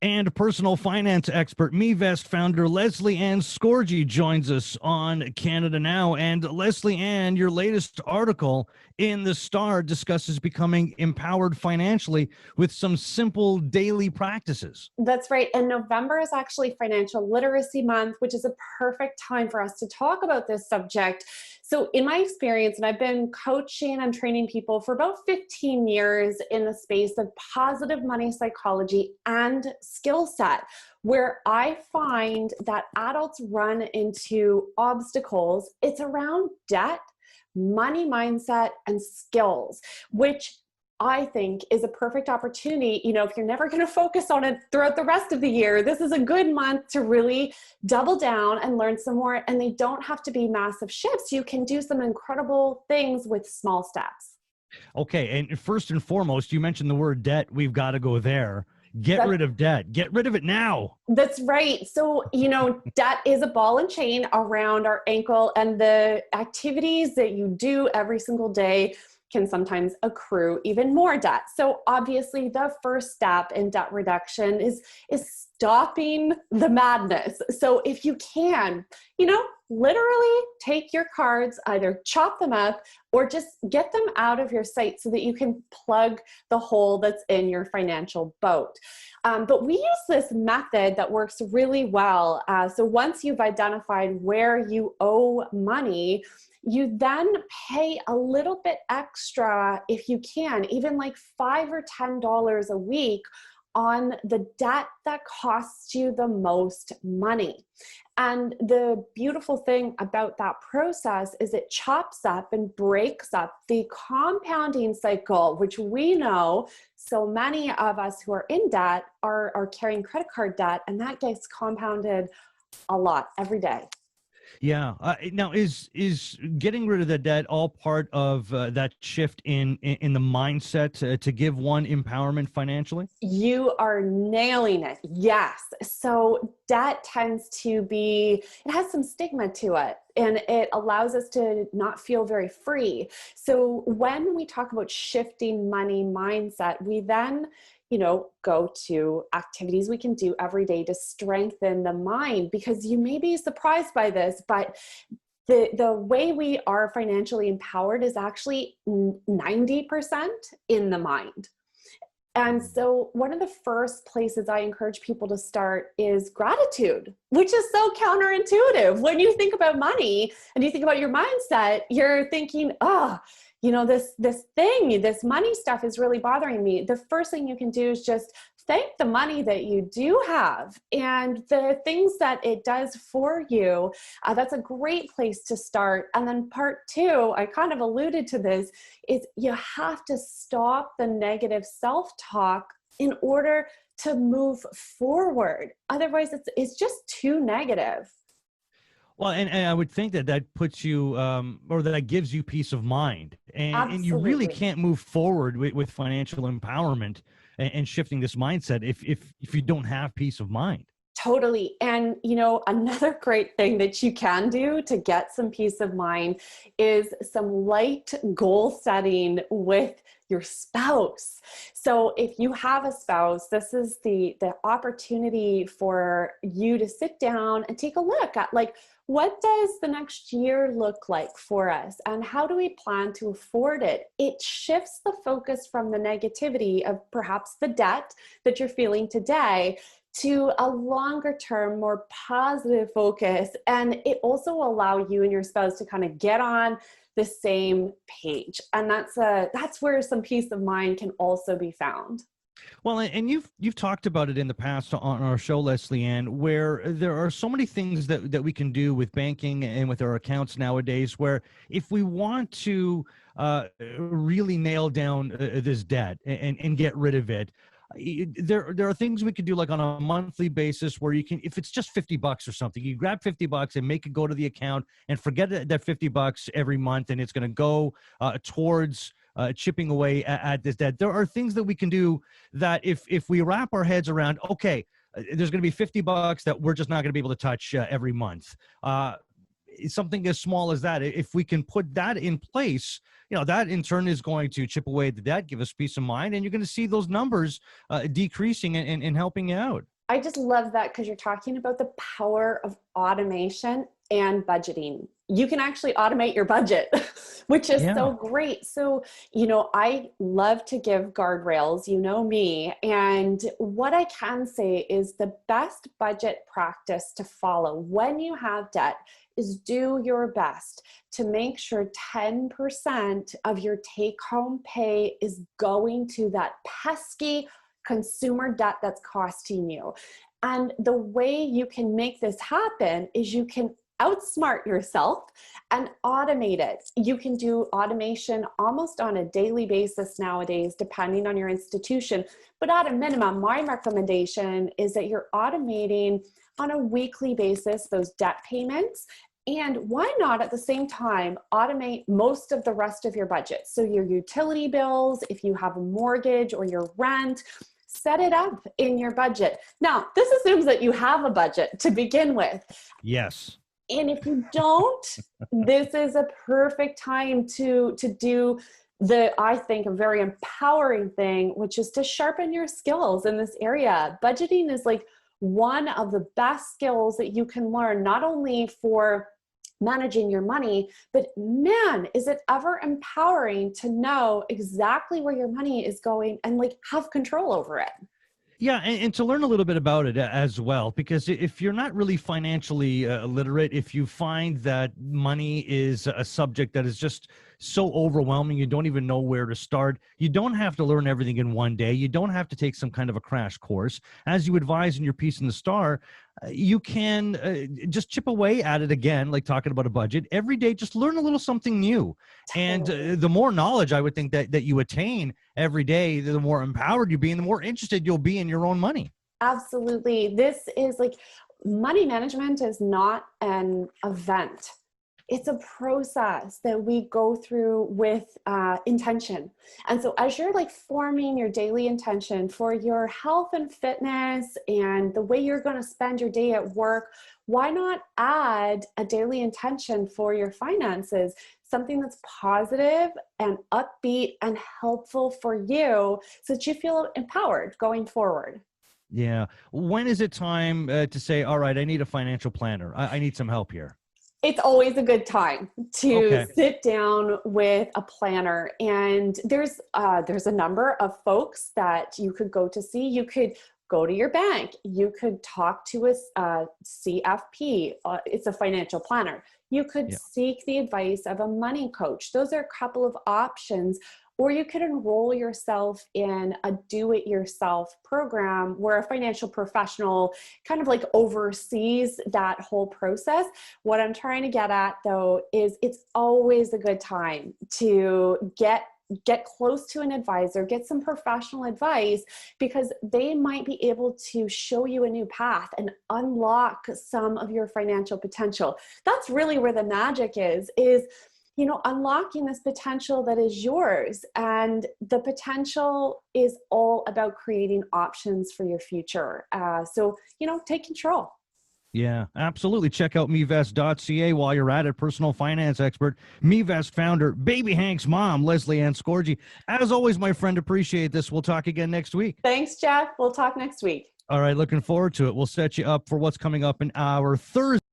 And personal finance expert, MeVest founder Lesley-Anne joins us on Canada Now. And Lesley-Anne, your latest article in the Star discusses becoming empowered financially with some simple daily practices. That's right. And November is actually Financial Literacy Month, which is a perfect time for us to talk about this subject. So in my experience, and I've been coaching and training people for about 15 years in the space of positive money psychology and skill set, where I find that adults run into obstacles, it's around debt, money mindset, and skills, which I think is a perfect opportunity. If you're never going to focus on it throughout the rest of the year, this is a good month to really double down and learn some more. And they don't have to be massive shifts. You can do some incredible things with small steps. Okay. And first and foremost, you mentioned the word debt. We've got to go there. Get rid of debt. Get rid of it now. That's right. So, debt is a ball and chain around our ankle, and the activities that you do every single day can sometimes accrue even more debt. So obviously the first step in debt reduction is stopping the madness. So if you can, literally take your cards, either chop them up or just get them out of your sight so that you can plug the hole that's in your financial boat. But we use this method that works really well. So once you've identified where you owe money, you then pay a little bit extra if you can, even like $5 or $10 a week on the debt that costs you the most money. And the beautiful thing about that process is it chops up and breaks up the compounding cycle, which we know so many of us who are in debt are carrying credit card debt, and that gets compounded a lot every day. Yeah. Now, is getting rid of the debt all part of that shift in the mindset to give one empowerment financially? You are nailing it. Yes. So debt tends to be, it has some stigma to it, and it allows us to not feel very free. So when we talk about shifting money mindset, we then go to activities we can do every day to strengthen the mind, because you may be surprised by this, but the way we are financially empowered is actually 90% in the mind. And so one of the first places I encourage people to start is gratitude, which is so counterintuitive. When you think about money and you think about your mindset, you're thinking, this money stuff is really bothering me. The first thing you can do is just thank the money that you do have and the things that it does for you. That's a great place to start. And then part two, I kind of alluded to this, is you have to stop the negative self-talk in order to move forward. Otherwise, it's just too negative. Well, and I would think that puts you, or that gives you peace of mind. And you really can't move forward with financial empowerment and shifting this mindset if you don't have peace of mind. Totally. And, another great thing that you can do to get some peace of mind is some light goal setting with your spouse. So if you have a spouse, this is the opportunity for you to sit down and take a look at, what does the next year look like for us? And how do we plan to afford it? It shifts the focus from the negativity of perhaps the debt that you're feeling today to a longer term, more positive focus. And it also allows you and your spouse to kind of get on the same page. And that's where some peace of mind can also be found. Well, and you've talked about it in the past on our show, Lesley-Anne, where there are so many things that we can do with banking and with our accounts nowadays, where if we want to really nail down this debt and get rid of it, there are things we could do, like on a monthly basis, where you can, if it's just $50 or something, you grab $50 and make it go to the account and forget that $50 every month, and it's going to go towards chipping away at this debt. There are things that we can do that if we wrap our heads around, okay, there's going to be $50 that we're just not going to be able to touch every month. Something as small as that, if we can put that in place, that in turn is going to chip away at the debt, give us peace of mind, and you're going to see those numbers decreasing and helping you out. I just love that because you're talking about the power of automation and budgeting. You can actually automate your budget, which is Yeah. so great. So, you know, I love to give guardrails, you know me. And what I can say is the best budget practice to follow when you have debt is do your best to make sure 10% of your take home pay is going to that pesky consumer debt that's costing you. And the way you can make this happen is you can outsmart yourself and automate it. You can do automation almost on a daily basis nowadays, depending on your institution. But at a minimum, my recommendation is that you're automating on a weekly basis those debt payments. And why not at the same time automate most of the rest of your budget? So your utility bills, if you have a mortgage or your rent, set it up in your budget. Now, this assumes that you have a budget to begin with. Yes. And if you don't, this is a perfect time to do I think, a very empowering thing, which is to sharpen your skills in this area. Budgeting is like one of the best skills that you can learn, not only for managing your money, but man, is it ever empowering to know exactly where your money is going and like have control over it. Yeah, and to learn a little bit about it as well, because if you're not really financially literate, if you find that money is a subject that is just so overwhelming, you don't even know where to start, you don't have to learn everything in one day. You don't have to take some kind of a crash course. As you advise in your piece in the Star, you can just chip away at it again, like talking about a budget. Every day, just learn a little something new. And the more knowledge I would think that you attain every day, the more empowered you be and the more interested you'll be in your own money. Absolutely. This is like, money management is not an event. It's a process that we go through with intention. And so as you're like forming your daily intention for your health and fitness and the way you're going to spend your day at work, why not add a daily intention for your finances? Something that's positive and upbeat and helpful for you so that you feel empowered going forward. Yeah. When is it time to say, all right, I need a financial planner. I need some help here? It's always a good time to Okay. sit down with a planner. And there's a number of folks that you could go to see. You could go to your bank. You could talk to a CFP. It's a financial planner. You could seek the advice of a money coach. Those are a couple of options. Or you could enroll yourself in a do-it-yourself program where a financial professional kind of like oversees that whole process. What I'm trying to get at, though, is it's always a good time to get close to an advisor, get some professional advice, because they might be able to show you a new path and unlock some of your financial potential. That's really where the magic is unlocking this potential that is yours. And the potential is all about creating options for your future. So take control. Yeah, absolutely. Check out MeVest.ca while you're at it. Personal finance expert, MeVest founder, Baby Hank's mom, Lesley-Anne. As always, my friend, appreciate this. We'll talk again next week. Thanks, Jeff. We'll talk next week. All right, looking forward to it. We'll set you up for what's coming up in our Thursday.